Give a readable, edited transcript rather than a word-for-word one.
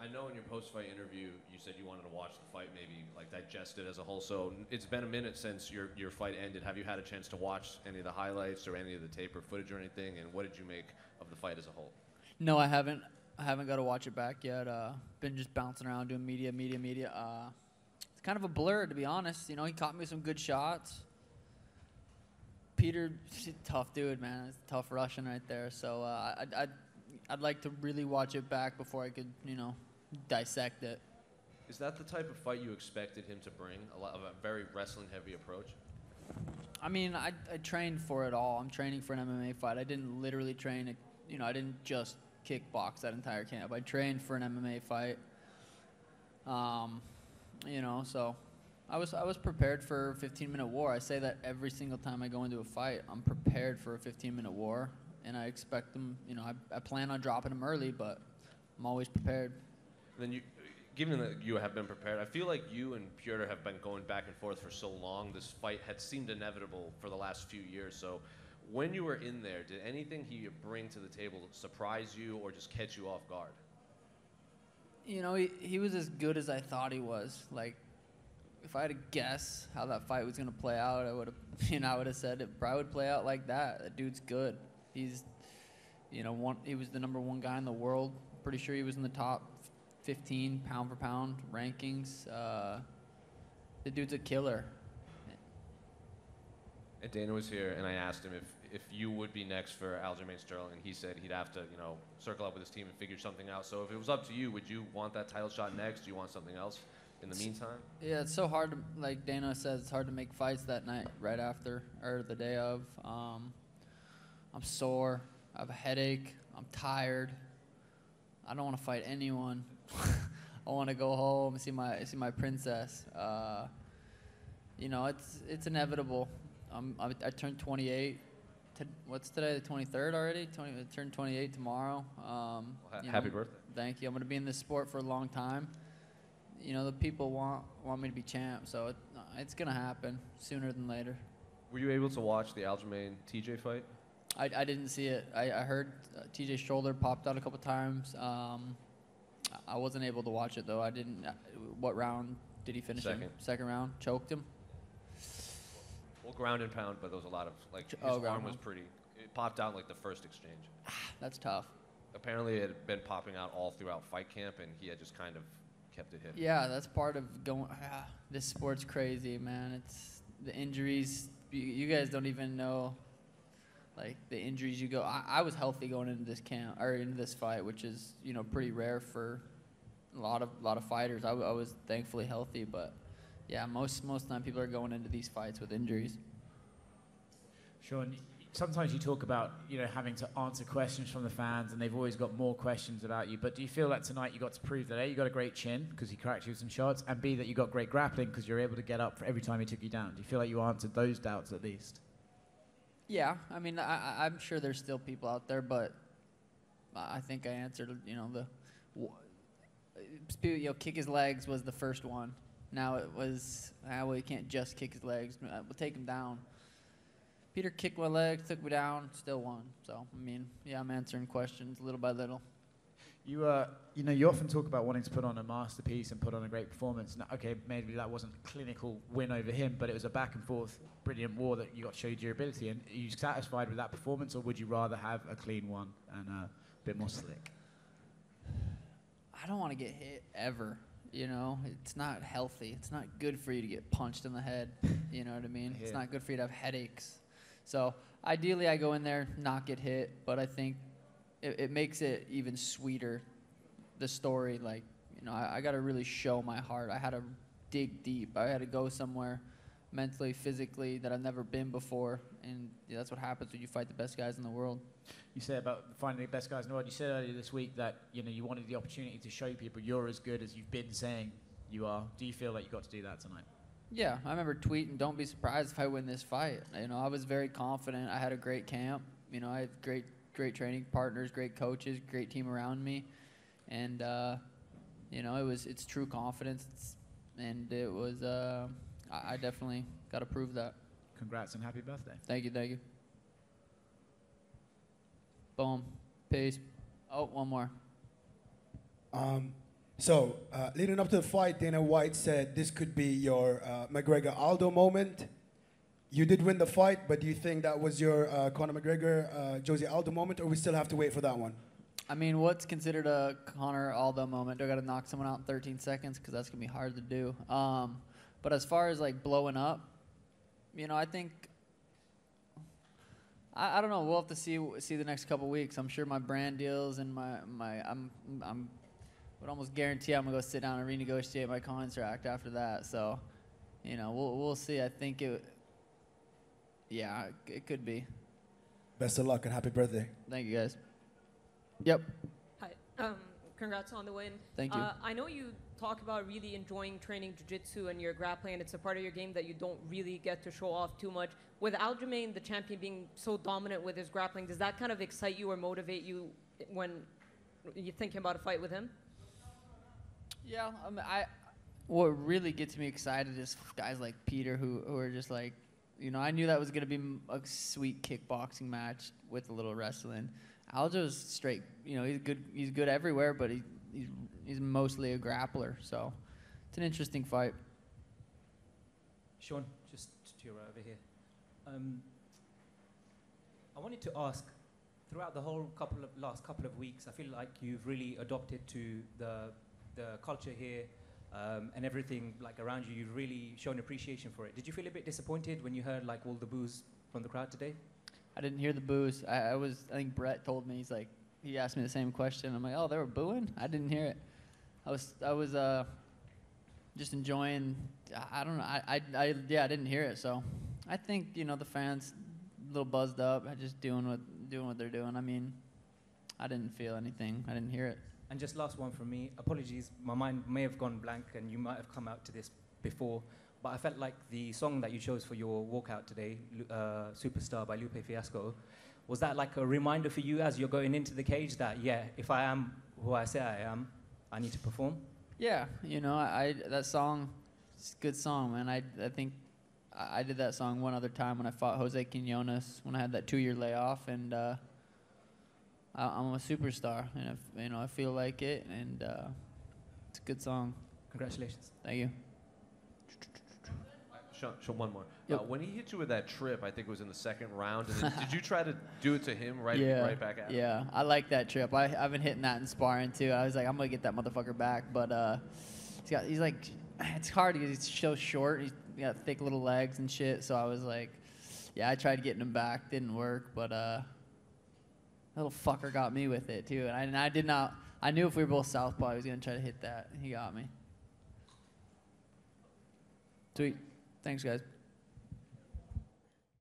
I know in your post-fight interview you said you wanted to watch the fight, maybe like digest it as a whole. So it's been a minute since your fight ended. Have you had a chance to watch any of the highlights or any of the tape or footage or anything? And what did you make of the fight as a whole? No, I haven't. I haven't got to watch it back yet. Been just bouncing around doing media. It's kind of a blur, to be honest. You know, he caught me some good shots. Peter, tough dude, man. It's tough Russian right there. So I'd like to really watch it back before I could, you know, dissect it. Is that the type of fight you expected him to bring? A lot of a very wrestling-heavy approach? I mean, I trained for it all. I'm training for an MMA fight. I didn't literally train, you know, I didn't just kickbox that entire camp. I trained for an MMA fight. You know, so I was prepared for a 15-minute war. I say that every single time I go into a fight. I'm prepared for a 15-minute war, and I expect them, you know, I plan on dropping them early, but I'm always prepared. Then you, given that you have been prepared, I feel like you and Pyotr have been going back and forth for so long. This fight had seemed inevitable for the last few years. So when you were in there, did anything he bring to the table surprise you or just catch you off guard? You know, he was as good as I thought he was. Like, if I had to guess how that fight was gonna play out, I would have said it probably would play out like that. That dude's good. He's, you know, he was the #1 guy in the world. Pretty sure he was in the top 15 pound for pound rankings. The dude's a killer. And Dana was here, and I asked him if you would be next for Aljamain Sterling, and he said he'd have to, you know, circle up with his team and figure something out. So if it was up to you, would you want that title shot next? Do you want something else in the meantime? Yeah, it's so hard to, like Dana says, it's hard to make fights that night right after or the day of. I'm sore. I have a headache. I'm tired. I don't want to fight anyone. I want to go home and see my princess. You know, it's inevitable. I turned 28. What's today? The 23rd already? I turned 28 tomorrow. Happy birthday. Thank you. I'm going to be in this sport for a long time. You know, the people want me to be champ, so it's going to happen sooner than later. Were you able to watch the Aljamain TJ fight? I didn't see it. I heard TJ's shoulder popped out a couple times. I wasn't able to watch it, though. I didn't. What round did he finish in? Second round? Choked him? Well, ground and pound, but there was a lot of, like, his arm was pretty, it popped out in, like, the first exchange. That's tough. Apparently it had been popping out all throughout fight camp, and he had just kind of kept it hidden. Yeah, that's part of going, this sport's crazy, man. It's the injuries. You guys don't even know, like, the injuries you go. I was healthy going into this camp, or into this fight, which is, you know, pretty rare for a lot of fighters. I was thankfully healthy, but yeah, most of the time people are going into these fights with injuries. Sean, sometimes you talk about, you know, having to answer questions from the fans, and they've always got more questions about you. But do you feel that tonight you got to prove that A, you got a great chin because he cracked you with some shots, and B, that you got great grappling because you're able to get up for every time he took you down? Do you feel like you answered those doubts at least? Yeah, I mean, I'm sure there's still people out there, but I think I answered, you know, kick his legs was the first one. Now it was, well, you can't just kick his legs. We'll take him down. Peter kicked my legs, took me down, still won. So, I mean, yeah, I'm answering questions little by little. You know, you often talk about wanting to put on a masterpiece and put on a great performance. Now, okay, maybe that wasn't a clinical win over him, but it was a back and forth, brilliant war that you got showed your ability. And are you satisfied with that performance, or would you rather have a clean one and a bit more slick? I don't want to get hit ever. You know, it's not healthy. It's not good for you to get punched in the head. You know what I mean? It's not good for you to have headaches. So ideally, I go in there, not get hit, but I think it makes it even sweeter, the story. Like, you know, I got to really show my heart. I had to dig deep. I had to go somewhere mentally, physically that I've never been before, and that's what happens when you fight the best guys in the world. You say about finding the best guys in the world. You said earlier this week that, you know, you wanted the opportunity to show people you're as good as you've been saying you are. Do you feel like you got to do that tonight? Yeah, I remember tweeting, "Don't be surprised if I win this fight." You know, I was very confident. I had a great camp. You know, I had great training partners, great coaches, great team around me, and you know, it's true confidence, and it was. I definitely got to prove that. Congrats and happy birthday. Thank you. Boom. Peace. Oh, one more. So, leading up to the fight, Dana White said this could be your McGregor-Aldo moment. You did win the fight, but do you think that was your Conor McGregor, Jose Aldo moment, or we still have to wait for that one? I mean, what's considered a Conor Aldo moment? Do I got to knock someone out in 13 seconds? Because that's going to be hard to do. But as far as, like, blowing up, you know, I think, I don't know. We'll have to see the next couple weeks. I'm sure my brand deals and I would almost guarantee I'm going to go sit down and renegotiate my contract after that. So, you know, we'll see. I think it could be. Best of luck and happy birthday. Thank you, guys. Yep. Hi. Congrats on the win. Thank you. I know you talk about really enjoying training jiu-jitsu and your grappling, and it's a part of your game that you don't really get to show off too much. With Aljamain, the champion, being so dominant with his grappling, does that kind of excite you or motivate you when you're thinking about a fight with him? Yeah, I mean, what really gets me excited is guys like Peter who are just like, you know, I knew that was going to be a sweet kickboxing match with a little wrestling. Aljo's straight, you know, he's good everywhere, but he's mostly a grappler, so it's an interesting fight. Sean, just to your right over here. I wanted to ask, throughout the whole last couple of weeks, I feel like you've really adopted to the culture here and everything like around you. You've really shown appreciation for it. Did you feel a bit disappointed when you heard like all the boos from the crowd today? I didn't hear the boos. I think Brett told me, he asked me the same question. I'm like, oh, they were booing? I didn't hear it. I was just enjoying. I don't know. I didn't hear it. So I think, you know, the fans a little buzzed up, just doing what they're doing. I mean, I didn't feel anything. I didn't hear it. And just last one from me. Apologies, my mind may have gone blank, and you might have come out to this before, but I felt like the song that you chose for your walkout today, Superstar by Lupe Fiasco, was that like a reminder for you as you're going into the cage that, yeah, if I am who I say I am, I need to perform? Yeah, you know, that song, it's a good song, man. I think I did that song one other time when I fought Jose Quinones, when I had that 2-year layoff, and I'm a superstar, and I feel like it, and it's a good song. Congratulations. Thank you. Sean, one more. Yep. When he hit you with that trip, I think it was in the second round. And then did you try to do it to him right back at him? Yeah, I like that trip. I've been hitting that in sparring too. I was like, I'm gonna get that motherfucker back, but he's like, it's hard because he's so short. He's got thick little legs and shit. So I was like, yeah, I tried getting him back, didn't work, but that little fucker got me with it too. And I did not. I knew if we were both southpaw, he was gonna try to hit that. He got me. Sweet. Thanks, guys.